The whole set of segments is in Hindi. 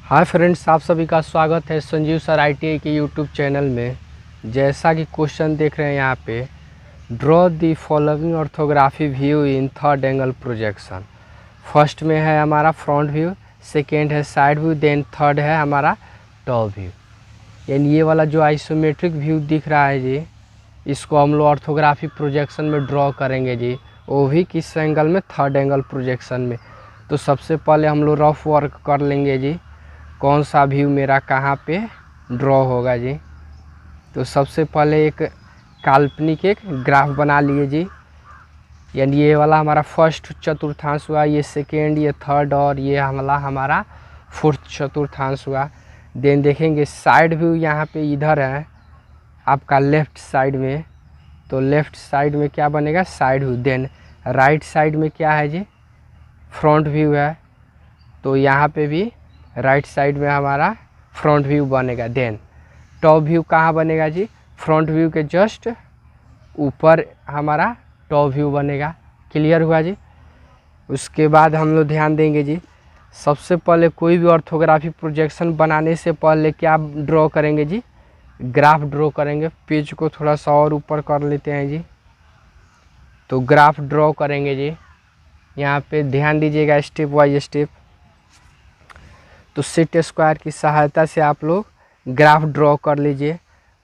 हाय फ्रेंड्स, आप सभी का स्वागत है संजीव सर ITI के यूट्यूब चैनल में। जैसा कि क्वेश्चन देख रहे हैं यहाँ पे, draw the following orthography view in third angle projection. First में है हमारा फ्रंट व्यू, सेकेंड है साइड व्यू, देन थर्ड है हमारा टॉप व्यू। यानी ये वाला जो आइसोमेट्रिक व्यू दिख रहा है जी, इसको हम लोग ऑर्थोग्राफी प्रोजेक्शन में ड्रॉ करेंगे जी, वो भी किस एंगल में? थर्ड एंगल प्रोजेक्शन में। तो सबसे पहले हम लोग रफ वर्क कर लेंगे जी, कौन सा व्यू मेरा कहाँ पे ड्रॉ होगा जी। तो सबसे पहले एक काल्पनिक एक ग्राफ बना लिए जी। यानी ये वाला हमारा फर्स्ट चतुर्थांश हुआ, ये सेकेंड, ये थर्ड और ये हमारा फोर्थ चतुर्थांश हुआ। देन देखेंगे साइड व्यू यहाँ पे इधर है आपका लेफ़्ट साइड में, तो लेफ़्ट साइड में क्या बनेगा? Side view. Then right side में क्या है जी? फ्रंट व्यू है, तो यहाँ पे भी राइट साइड में हमारा फ्रंट व्यू बनेगा। देन टॉप व्यू कहाँ बनेगा जी? फ्रंट व्यू के जस्ट ऊपर हमारा टॉप व्यू बनेगा। क्लियर हुआ जी। उसके बाद हम लोग ध्यान देंगे जी, सबसे पहले कोई भी ऑर्थोग्राफी प्रोजेक्शन बनाने से पहले क्या ड्रॉ करेंगे जी? ग्राफ ड्रॉ करेंगे। पेज को थोड़ा सा और ऊपर कर लेते हैं जी, तो ग्राफ ड्रॉ करेंगे जी। यहाँ पे ध्यान दीजिएगा स्टेप बाय स्टेप। तो सेट स्क्वायर की सहायता से आप लोग ग्राफ ड्रॉ कर लीजिए।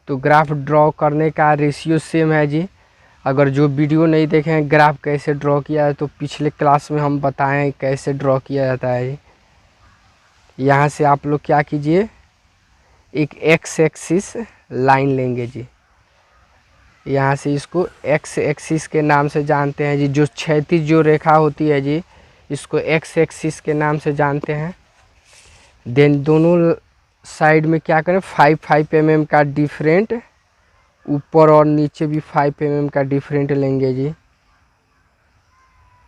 तो ग्राफ ड्रॉ करने का रेशियो सेम है जी। अगर जो वीडियो नहीं देखे हैं ग्राफ कैसे ड्रॉ किया है, तो पिछले क्लास में हम बताएं कैसे ड्रॉ किया जाता है जी। यहाँ से आप लोग क्या कीजिए, एक एक्स एक्सिस लाइन लेंगे जी। यहाँ से इसको एक्स एक्सिस के नाम से जानते हैं जी। जो क्षैतिज जो रेखा होती है जी, इसको एक्स एक्सिस के नाम से जानते हैं। देन दोनों साइड में क्या करें, 5 mm का डिफरेंट, ऊपर और नीचे भी 5 mm का डिफरेंट लेंगे जी।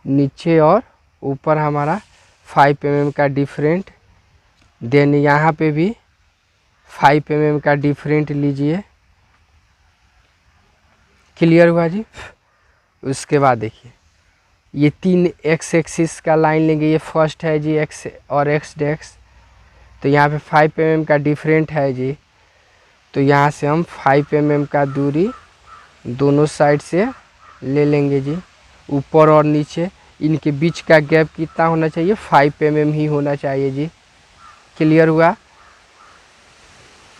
नीचे और ऊपर हमारा 5 mm का डिफरेंट। देन यहाँ पे भी 5 mm का डिफरेंट लीजिए। क्लियर हुआ जी। उसके बाद देखिए, ये 3 एक्स एक्सिस का लाइन लेंगे। ये फर्स्ट है जी एक्स और एक्स डेक्स, तो यहाँ पे 5 mm का डिफरेंट है जी। तो यहाँ से हम 5 mm का दूरी दोनों साइड से ले लेंगे जी। ऊपर और नीचे इनके बीच का गैप कितना होना चाहिए? 5 mm ही होना चाहिए जी। क्लियर हुआ।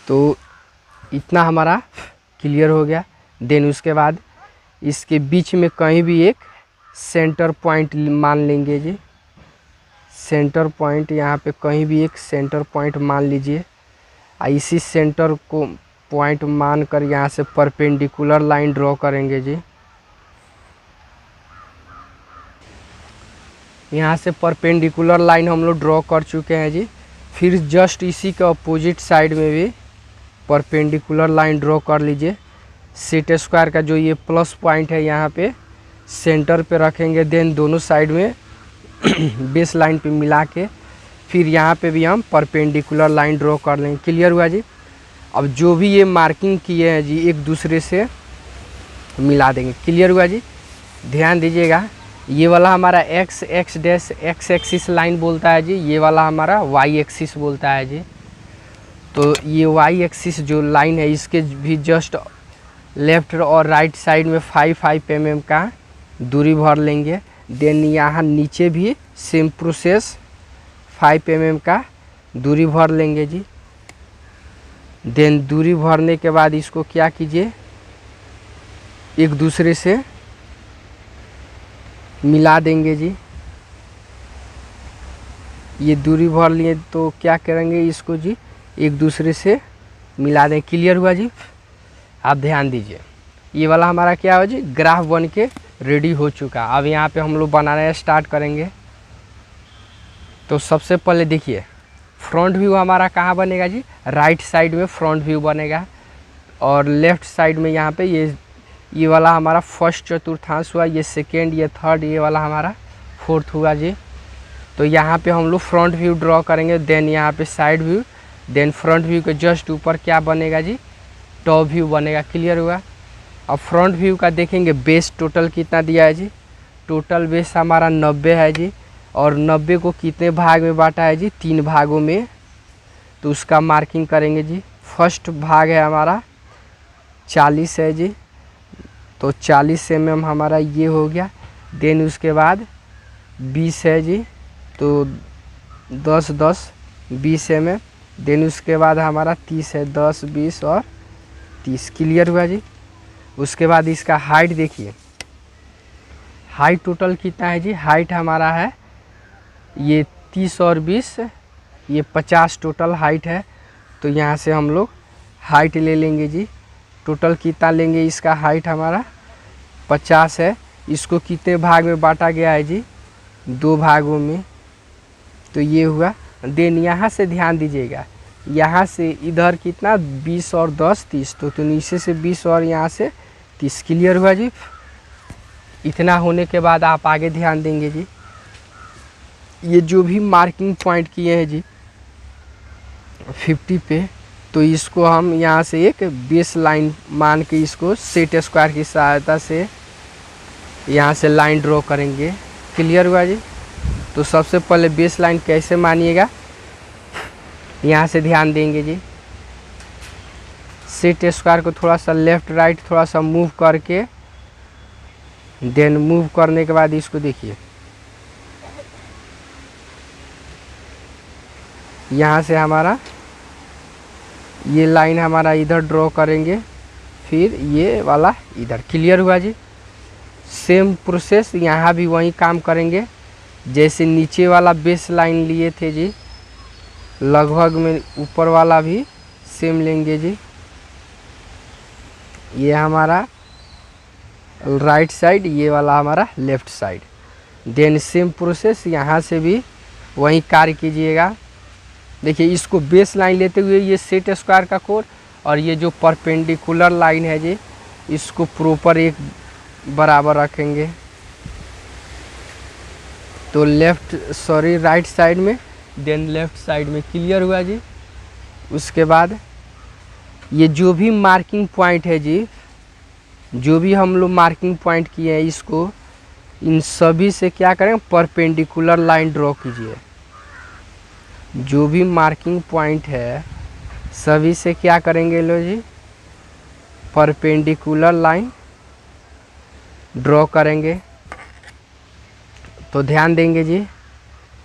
तो इतना हमारा क्लियर हो गया। देन उसके बाद इसके बीच में कहीं भी एक सेंटर पॉइंट मान लेंगे जी। सेंटर पॉइंट यहाँ पे कहीं भी एक सेंटर पॉइंट मान लीजिए। इसी सेंटर को पॉइंट मान कर यहाँ से परपेंडिकुलर लाइन ड्रॉ करेंगे जी। यहाँ से परपेंडिकुलर लाइन हम लोग ड्रॉ कर चुके हैं जी। फिर जस्ट इसी के अपोजिट साइड में भी परपेंडिकुलर लाइन ड्रॉ कर लीजिए। सेट स्क्वायर का जो ये प्लस पॉइंट है यहाँ पे सेंटर पे रखेंगे। देन दोनों साइड में बेस लाइन पे मिला के फिर यहाँ पे भी हम परपेंडिकुलर लाइन ड्रॉ कर लेंगे। क्लियर हुआ जी। अब जो भी ये मार्किंग किए हैं जी, एक दूसरे से मिला देंगे। क्लियर हुआ जी। ध्यान दीजिएगा, ये वाला हमारा एक्स एक्सिस लाइन बोलता है जी, ये वाला हमारा वाई एक्सिस बोलता है जी। तो ये वाई एक्सिस जो लाइन है, इसके भी जस्ट लेफ्ट और राइट साइड में 5 mm का दूरी भर लेंगे। देन यहाँ नीचे भी सेम प्रोसेस 5 mm का दूरी भर लेंगे जी। देन दूरी भरने के बाद इसको क्या कीजिए, एक दूसरे से मिला देंगे जी। ये दूरी भर लिए तो क्या करेंगे, इसको जी एक दूसरे से मिला दें। क्लियर हुआ जी। आप ध्यान दीजिए, ये वाला हमारा क्या हो जी, ग्राफ बन के रेडी हो चुका। अब यहाँ पे हम लोग बनाना स्टार्ट करेंगे। तो सबसे पहले देखिए, फ्रंट व्यू हमारा कहाँ बनेगा जी? राइट साइड में फ्रंट व्यू बनेगा। और लेफ़्ट साइड में यहाँ पे ये वाला हमारा फर्स्ट चतुर्थांश हुआ, ये सेकेंड, ये थर्ड, ये वाला हमारा फोर्थ हुआ जी। तो यहाँ पे हम लोग फ्रंट व्यू ड्रॉ करेंगे। देन यहाँ पे side view, then front view के जस्ट ऊपर क्या बनेगा जी? टॉप व्यू बनेगा। क्लियर हुआ। अब फ्रंट व्यू का देखेंगे, बेस टोटल कितना दिया है जी? टोटल बेस हमारा 90 है जी। और 90 को कितने भाग में बांटा है जी? 3 भागों में तो उसका मार्किंग करेंगे जी। फर्स्ट भाग है हमारा 40 है जी, तो 40 mm हमारा ये हो गया। देन उसके बाद 20 है जी, तो 10 10 20 mm। देन उसके बाद हमारा 30 है, 10 20 और 30। क्लियर हुआ जी। उसके बाद इसका हाइट देखिए, हाइट टोटल कितना है जी। हाइट हमारा है ये 30 और 20, ये 50 टोटल हाइट है। तो यहाँ से हम लोग हाइट ले लेंगे जी। टोटल कितना लेंगे, इसका हाइट हमारा 50 है। इसको कितने भाग में बांटा गया है जी, 2 भागों में। तो ये हुआ। देन यहाँ से ध्यान दीजिएगा, यहाँ से इधर कितना 20 और 10 30, तो नीचे से 20 और यहाँ से 30। क्लियर हुआ जी। इतना होने के बाद आप आगे ध्यान देंगे जी, ये जो भी मार्किंग पॉइंट किए हैं जी 50 पे, तो इसको हम यहाँ से एक बेस लाइन मान के इसको सेट स्क्वायर की सहायता से यहाँ से लाइन ड्रॉ करेंगे। क्लियर हुआ जी। तो सबसे पहले बेस लाइन कैसे मानिएगा, यहाँ से ध्यान देंगे जी। सेट स्क्वायर को थोड़ा सा लेफ्ट राइट थोड़ा सा मूव करके, देन मूव करने के बाद इसको देखिए, यहाँ से हमारा ये लाइन हमारा इधर ड्रॉ करेंगे, फिर ये वाला इधर। क्लियर हुआ जी। सेम प्रोसेस यहाँ भी वही काम करेंगे जैसे नीचे वाला बेस लाइन लिए थे जी, लगभग में ऊपर वाला भी सेम लेंगे जी। ये हमारा राइट साइड, ये वाला हमारा left side. Then same process यहाँ से भी वही कार्य कीजिएगा। देखिए इसको बेस लाइन लेते हुए ये सेट स्क्वायर का कोण और ये जो परपेंडिकुलर लाइन है जी, इसको प्रॉपर एक बराबर रखेंगे। तो राइट साइड में, देन लेफ्ट साइड में। क्लियर हुआ जी। उसके बाद ये जो भी मार्किंग पॉइंट है जी, जो भी हम लोग मार्किंग पॉइंट किए हैं, इसको इन सभी से क्या करें, परपेंडिकुलर लाइन ड्रॉ कीजिए। जो भी मार्किंग पॉइंट है सभी से क्या करेंगे लो जी, परपेंडिकुलर लाइन ड्रॉ करेंगे। तो ध्यान देंगे जी,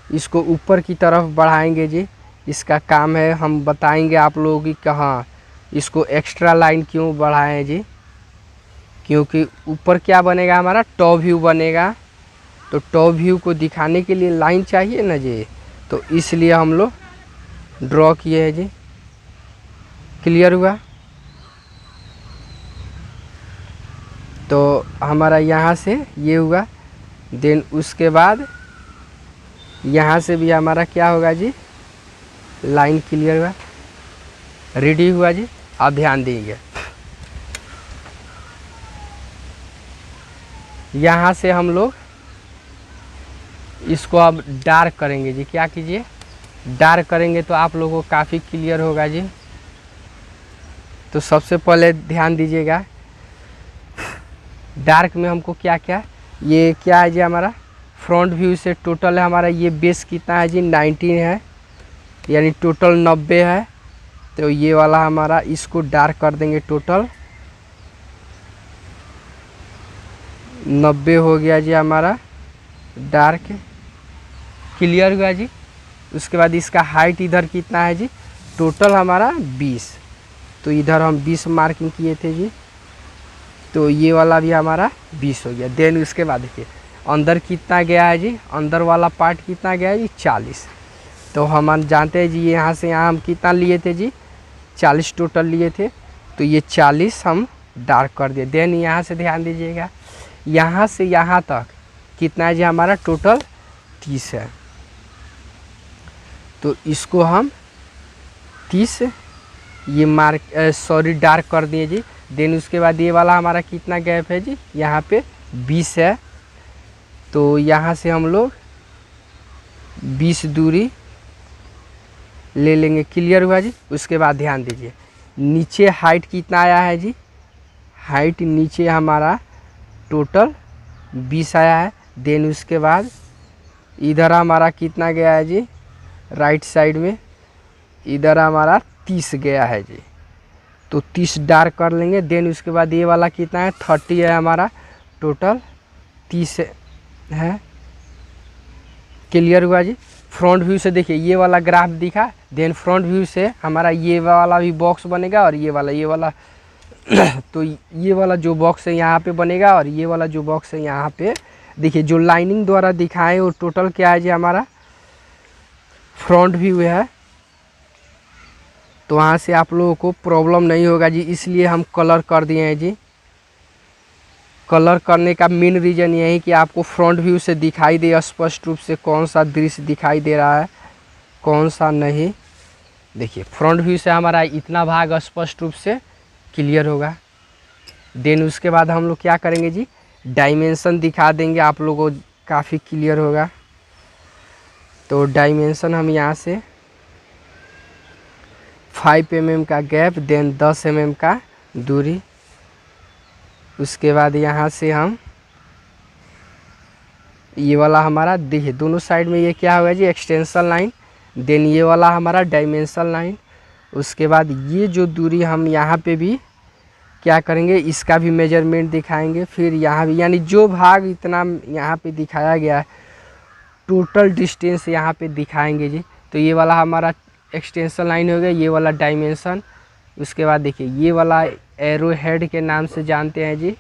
इसको ऊपर की तरफ बढ़ाएंगे जी। इसका काम है, हम बताएंगे आप लोगों की कहाँ इसको एक्स्ट्रा लाइन क्यों बढ़ाएं जी, क्योंकि ऊपर क्या बनेगा हमारा, टॉप व्यू बनेगा। तो टॉप व्यू को दिखाने के लिए लाइन चाहिए ना जी, तो इसलिए हम लोग ड्रॉ किए हैं जी। क्लियर हुआ। तो हमारा यहाँ से ये हुआ। देन उसके बाद यहाँ से भी हमारा क्या होगा जी, लाइन। क्लियर हुआ, रेडी हुआ जी। आप ध्यान दीजिए, यहाँ से हम लोग इसको अब डार्क करेंगे जी। क्या कीजिए, डार्क करेंगे तो आप लोगों को काफ़ी क्लियर होगा जी। तो सबसे पहले ध्यान दीजिएगा, डार्क में हमको क्या क्या, ये क्या है जी हमारा फ्रंट व्यू से टोटल है हमारा ये बेस कितना है जी, 19 है, यानी टोटल 90 है। तो ये वाला हमारा इसको डार्क कर देंगे, टोटल 90 हो गया जी हमारा डार्क। क्लियर हुआ जी। उसके बाद इसका हाइट इधर कितना है जी, टोटल हमारा 20, तो इधर हम 20 मार्किंग किए थे जी। तो ये वाला भी हमारा 20 हो गया। देन उसके बाद देखिए अंदर कितना गया है जी, अंदर वाला पार्ट कितना गया है जी, 40। तो हम जानते हैं जी, यहाँ से यहाँ हम कितना लिए थे जी, 40 टोटल लिए थे। तो ये 40 हम डार्क कर दिए। देन यहाँ से ध्यान दीजिएगा, यहाँ से यहाँ तक कितना है जी हमारा, टोटल 30 है। तो इसको हम 30 ये डार्क कर दिए जी। देन उसके बाद ये वाला हमारा कितना गैप है जी, यहाँ पे 20 है। तो यहाँ से हम लोग 20 दूरी ले लेंगे। क्लियर हुआ जी। उसके बाद ध्यान दीजिए, नीचे हाइट कितना आया है जी, हाइट नीचे हमारा टोटल 20 आया है। देन उसके बाद इधर हमारा कितना गया है जी, राइट साइड में इधर हमारा 30 गया है जी, तो 30 डार्क कर लेंगे। देन उसके बाद ये वाला कितना है 30 है हमारा, टोटल 30 है। क्लियर हुआ जी। फ्रंट व्यू से देखिए ये वाला ग्राफ दिखा, देन फ्रंट व्यू से हमारा ये वाला भी बॉक्स बनेगा और ये वाला तो ये वाला जो बॉक्स है यहाँ पे बनेगा और ये वाला जो बॉक्स है यहाँ पे। देखिए जो लाइनिंग द्वारा दिखाए वो टोटल क्या है जी हमारा फ्रंट व्यू है। तो वहाँ से आप लोगों को प्रॉब्लम नहीं होगा जी, इसलिए हम कलर कर दिए हैं जी। कलर करने का मेन रीज़न यही कि आपको फ्रंट व्यू से दिखाई दे स्पष्ट रूप से कौन सा दृश्य दिखाई दे रहा है कौन सा नहीं। देखिए फ्रंट व्यू से हमारा इतना भाग स्पष्ट रूप से क्लियर होगा। देन उसके बाद हम लोग क्या करेंगे जी, डायमेंशन दिखा देंगे, आप लोगों को काफ़ी क्लियर होगा। तो डायमेंशन हम यहाँ से 5 mm का गैप, देन 10 mm का दूरी। उसके बाद यहाँ से हम ये वाला हमारा देखिए दोनों साइड में ये क्या होगा जी एक्सटेंशन लाइन, देन ये वाला हमारा डायमेंशन लाइन। उसके बाद ये जो दूरी हम यहाँ पे भी क्या करेंगे इसका भी मेजरमेंट दिखाएंगे। फिर यहाँ भी यानी जो भाग इतना यहाँ पे दिखाया गया है टोटल डिस्टेंस यहाँ पे दिखाएंगे जी। तो ये वाला हमारा एक्सटेंशन लाइन हो गया, ये वाला डायमेंशन। उसके बाद देखिए ये वाला एरो हेड के नाम से जानते हैं जी,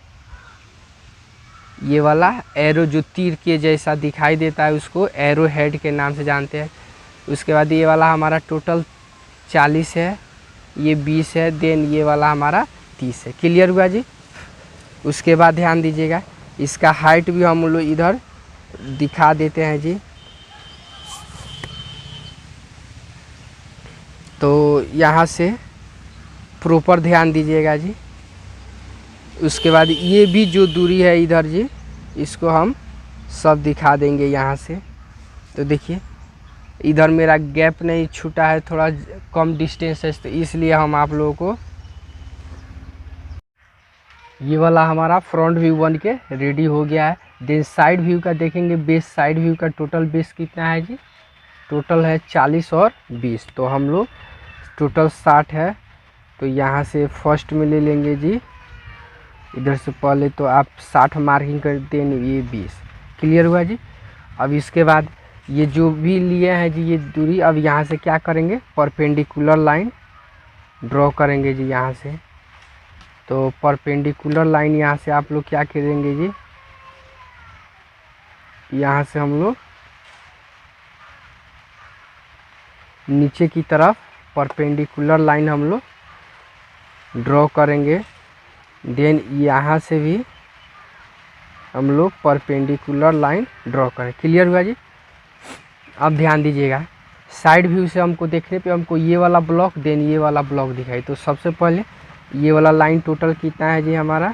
ये वाला एरो जो तीर के जैसा दिखाई देता है उसको एरो हेड के नाम से जानते हैं। उसके बाद ये वाला हमारा टोटल 40 है, ये 20 है, देन ये वाला हमारा 30 है। क्लियर हुआ जी। उसके बाद ध्यान दीजिएगा इसका हाइट भी हम लोग इधर दिखा देते हैं जी। तो यहाँ से प्रॉपर ध्यान दीजिएगा जी। उसके बाद ये भी जो दूरी है इधर जी इसको हम सब दिखा देंगे यहाँ से। तो देखिए इधर मेरा गैप नहीं छूटा है, थोड़ा कम डिस्टेंस है, तो इसलिए हम आप लोगों को ये वाला हमारा फ्रंट व्यू बन के रेडी हो गया है। देन साइड व्यू का देखेंगे, बेस साइड व्यू का टोटल बेस कितना है जी, टोटल है 40 और 20, तो हम लोग टोटल 60 है। तो यहाँ से फर्स्ट में ले लेंगे जी, इधर से पहले तो आप 60 मार्किंग कर देंगे, ये 20। क्लियर हुआ जी। अब इसके बाद ये जो भी लिए हैं जी ये दूरी, अब यहाँ से क्या करेंगे परपेंडिकुलर लाइन ड्रॉ करेंगे जी यहाँ से। तो परपेंडिकुलर लाइन यहाँ से आप लोग क्या करेंगे जी, यहाँ से हम लोग नीचे की तरफ परपेंडिकुलर लाइन हम लोग ड्रॉ करेंगे। देन यहाँ से भी हम लोग परपेंडिकुलर लाइन ड्रॉ करें। क्लियर हुआ जी। अब ध्यान दीजिएगा साइड व्यू से हमको देखने पे हमको ये वाला ब्लॉक देन ये वाला ब्लॉक दिखाई। तो सबसे पहले ये वाला लाइन टोटल कितना है जी हमारा,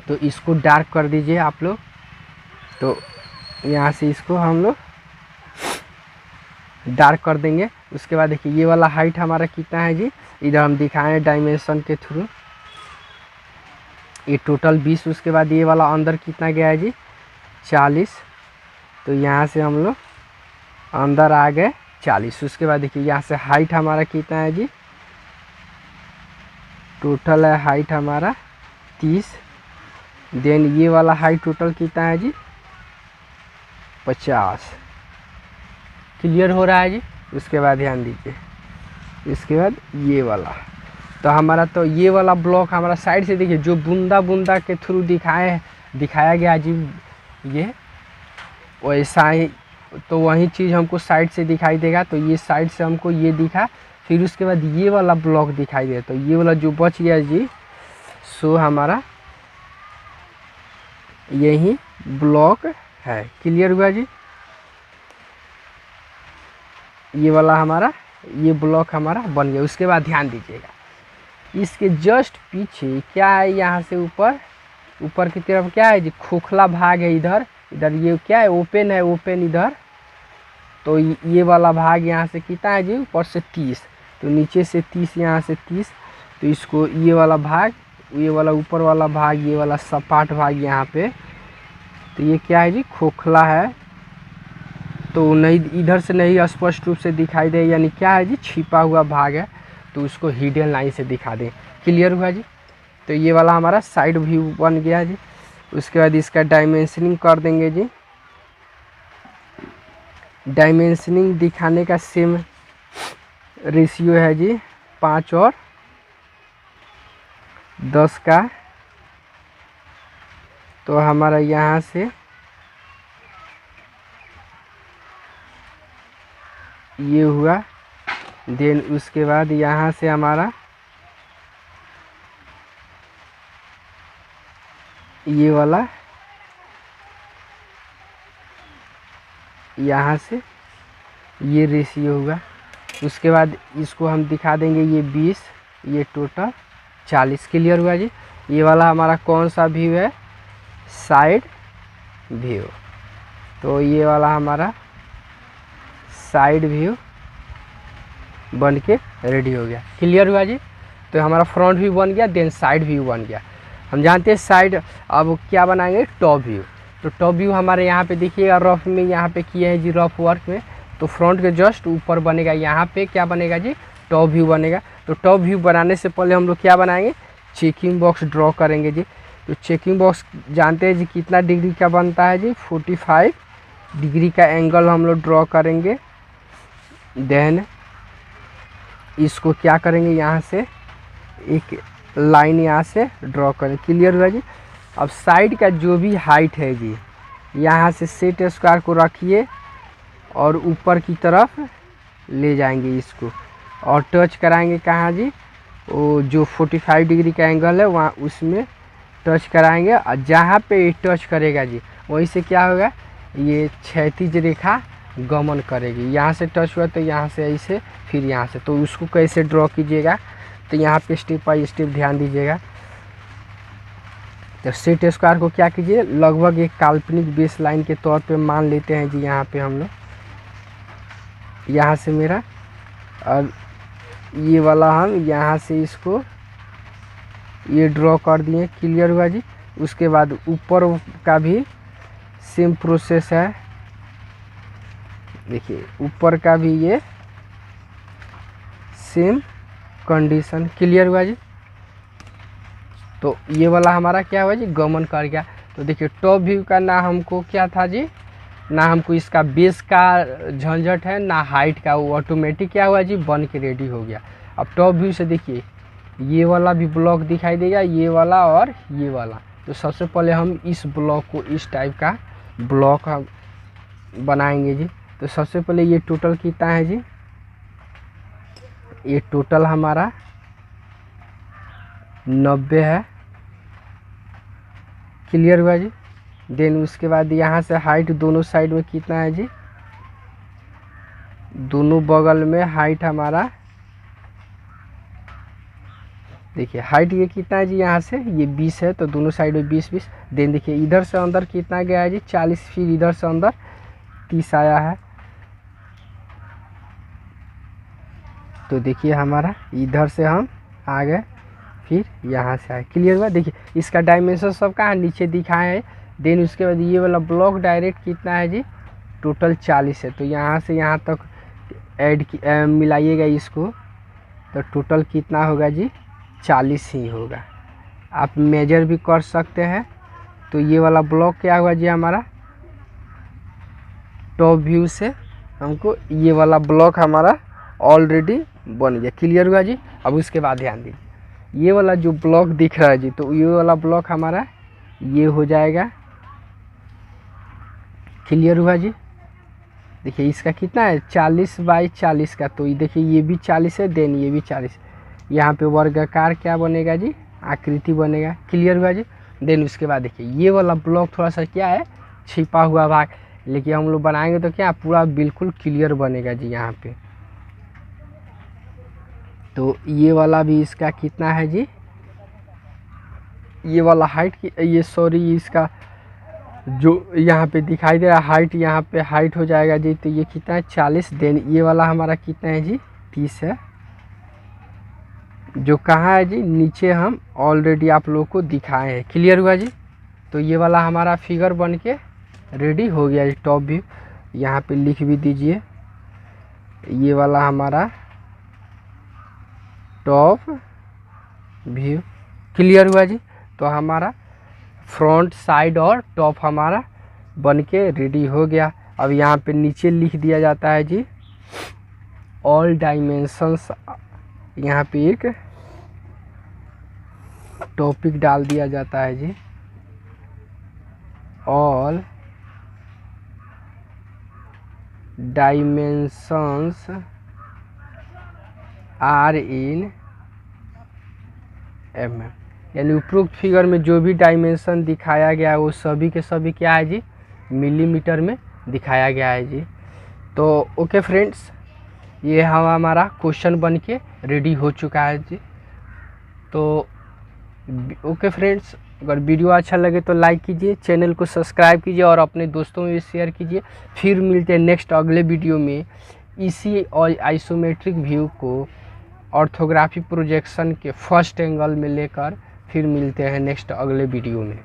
तो इसको डार्क कर दीजिए आप लोग। तो यहाँ से इसको हम लोग डार्क कर देंगे। उसके बाद देखिए ये वाला हाइट हमारा कितना है जी, इधर हम दिखाएं डायमेंशन के थ्रू, ये टोटल 20। उसके बाद ये वाला अंदर कितना गया है जी 40, तो यहाँ से हम लोग अंदर आ गए 40। उसके बाद देखिए यहाँ से हाइट हमारा कितना है जी, टोटल है हाइट हमारा 30। देन ये वाला हाइट टोटल कितना है जी 50। क्लियर हो रहा है जी। उसके बाद ध्यान दीजिए इसके बाद ये वाला, तो हमारा तो ये वाला ब्लॉक हमारा साइड से देखिए जो बूंदा बूंदा के थ्रू दिखाया गया जी, ये वैसा ही तो वही चीज़ हमको साइड से दिखाई देगा। तो ये साइड से हमको ये दिखा, फिर उसके बाद ये वाला ब्लॉक दिखाई दे, तो ये वाला जो बच गया जी सो हमारा यही ब्लॉक है। क्लियर हुआ जी। ये वाला हमारा ये ब्लॉक हमारा बन गया। उसके बाद ध्यान दीजिएगा इसके जस्ट पीछे क्या है, यहाँ से ऊपर की तरफ क्या है जी खोखला भाग है इधर, ये क्या है ओपन है, ओपन इधर। तो ये वाला भाग यहाँ से कितना है जी ऊपर से 30, तो नीचे से 30 यहाँ से 30, तो इसको ये वाला भाग, ये वाला ऊपर वाला भाग, ये वाला सपाट भाग यहाँ पे, तो ये क्या है जी खोखला है, तो नहीं, इधर से नहीं स्पष्ट रूप से दिखाई दे, यानी क्या है जी, छिपा हुआ भाग है, तो उसको हिडन लाइन से दिखा दें। क्लियर हुआ जी। तो ये वाला हमारा साइड व्यू बन गया जी। उसके बाद इसका डायमेंशनिंग कर देंगे जी। डायमेंशनिंग दिखाने का सेम रेशियो है जी 5 और 10 का। तो हमारा यहाँ से ये हुआ, देन उसके बाद यहाँ से हमारा ये वाला, यहाँ से ये रेशियो हुआ। उसके बाद इसको हम दिखा देंगे ये 20, ये टोटल 40। क्लियर हुआ जी। ये वाला हमारा कौन सा व्यू है, साइड व्यू। तो ये वाला हमारा साइड व्यू बन के रेडी हो गया। क्लियर हुआ जी। तो हमारा फ्रंट व्यू बन गया, देन साइड व्यू बन गया। हम जानते हैं साइड, अब क्या बनाएंगे, टॉप व्यू। तो टॉप व्यू हमारे यहाँ पे देखिएगा रफ में, यहाँ पे किए हैं जी रफ वर्क में। तो फ्रंट के जस्ट ऊपर बनेगा, यहाँ पे क्या बनेगा जी, टॉप व्यू बनेगा। तो टॉप व्यू बनाने से पहले हम लोग क्या बनाएंगे, चेकिंग बॉक्स ड्रॉ करेंगे जी। तो चेकिंग बॉक्स जानते हैं जी कितना डिग्री का बनता है जी, 45 डिग्री का एंगल हम लोग ड्रॉ करेंगे। देन इसको क्या करेंगे, यहाँ से एक लाइन यहाँ से ड्रॉ करें। क्लियर हुआ जी। अब साइड का जो भी हाइट है जी, यहाँ से सेट स्क्वायर को रखिए और ऊपर की तरफ ले जाएंगे इसको, और टच कराएंगे कहाँ जी, वो जो 45 डिग्री का एंगल है वहाँ उसमें टच कराएंगे। और जहाँ पे ये टच करेगा जी, वहीं से क्या होगा, ये क्षैतिज रेखा गमन करेगी। यहाँ से टच हुआ तो यहाँ से ऐसे, फिर यहाँ से। तो उसको कैसे ड्रॉ कीजिएगा, तो यहाँ पे स्टेप बाय स्टेप ध्यान दीजिएगा। तो सेट स्क्वायर को क्या कीजिए, लगभग एक काल्पनिक बेस लाइन के तौर पे मान लेते हैं जी। यहाँ पे हम लोग, यहाँ से मेरा, और ये वाला हम यहाँ से इसको ये ड्रॉ कर दिए। क्लियर हुआ जी। उसके बाद ऊपर का भी सेम प्रोसेस है, देखिए ऊपर का भी ये सेम कंडीशन। क्लियर हुआ जी। तो ये वाला हमारा क्या हुआ जी, गमन कर गया। तो देखिए टॉप व्यू का ना हमको क्या था जी, ना हमको इसका बेस का झंझट है, ना हाइट का, वो ऑटोमेटिक क्या हुआ जी, बन के रेडी हो गया। अब टॉप व्यू से देखिए ये वाला भी ब्लॉक दिखाई देगा, ये वाला और ये वाला। तो सबसे पहले हम इस ब्लॉक को, इस टाइप का ब्लॉक बनाएंगे जी। तो सबसे पहले ये टोटल कितना है जी, ये टोटल हमारा 90 है। क्लियर हुआ जी। देन उसके बाद यहाँ से हाइट दोनों साइड में कितना है जी, दोनों बगल में हाइट हमारा, देखिए हाइट ये कितना है जी, यहाँ से ये 20 है, तो दोनों साइड में 20-20। देन देखिए इधर से अंदर कितना गया है जी, 40, फिर इधर से अंदर 30 आया है। तो देखिए हमारा इधर से हम आ गए, फिर यहाँ से आए। क्लियर हुआ। देखिए इसका डायमेंशन सब कहाँ नीचे दिखाए हैं। देन उसके बाद ये वाला ब्लॉक डायरेक्ट कितना है जी, टोटल 40 है। तो यहाँ से यहाँ तक ऐड मिलाइएगा इसको, तो टोटल कितना होगा जी, 40 ही होगा। आप मेजर भी कर सकते हैं। तो ये वाला ब्लॉक क्या हुआ जी हमारा, टॉप व्यू से हमको ये वाला ब्लॉक हमारा ऑलरेडी बन गया। क्लियर हुआ जी। अब उसके बाद ध्यान दीजिए, ये वाला जो ब्लॉक दिख रहा है जी, तो ये वाला ब्लॉक हमारा ये हो जाएगा। क्लियर हुआ जी। देखिए इसका कितना है, 40 बाई 40 का। तो ये देखिए ये भी 40 है, देन ये भी 40। यहाँ पे वर्गाकार क्या बनेगा जी, आकृति बनेगा। क्लियर हुआ जी। देन उसके बाद देखिए ये वाला ब्लॉक थोड़ा सा क्या है, छिपा हुआ भाग, लेकिन हम लोग बनाएंगे तो क्या पूरा बिल्कुल क्लियर बनेगा जी यहाँ पे। तो ये वाला भी इसका कितना है जी, ये वाला हाइट की, ये सॉरी इसका जो यहाँ पे दिखाई दे रहा है हाइट, यहाँ पे हाइट हो जाएगा जी। तो ये कितना है, 40। देन ये वाला हमारा कितना है जी, 30 है। जो कहाँ है जी, नीचे हम ऑलरेडी आप लोगों को दिखाए हैं। क्लियर हुआ जी। तो ये वाला हमारा फिगर बन के रेडी हो गया जी, टॉप व्यू। यहाँ पे लिख भी दीजिए। ये वाला हमारा टॉप व्यू क्लियर हुआ जी। तो हमारा फ्रंट साइड और टॉप हमारा बन के रेडी हो गया। अब यहाँ पे नीचे लिख दिया जाता है जी ऑल डायमेंशंस। यहाँ पे एक टॉपिक डाल दिया जाता है जी, all dimensions are in mm, यानी उपरोक्त फिगर में जो भी डायमेंशन दिखाया गया है वो सभी के सभी क्या है जी, मिलीमीटर में दिखाया गया है जी। तो ओके फ्रेंड्स, ये हमारा क्वेश्चन बन के रेडी हो चुका है जी। तो ओके फ्रेंड्स, अगर वीडियो अच्छा लगे तो लाइक कीजिए, चैनल को सब्सक्राइब कीजिए और अपने दोस्तों में भी शेयर कीजिए। फिर मिलते हैं नेक्स्ट अगले वीडियो में इसी और आइसोमेट्रिक व्यू को ऑर्थोग्राफी प्रोजेक्शन के फर्स्ट एंगल में लेकर। फिर मिलते हैं नेक्स्ट अगले वीडियो में।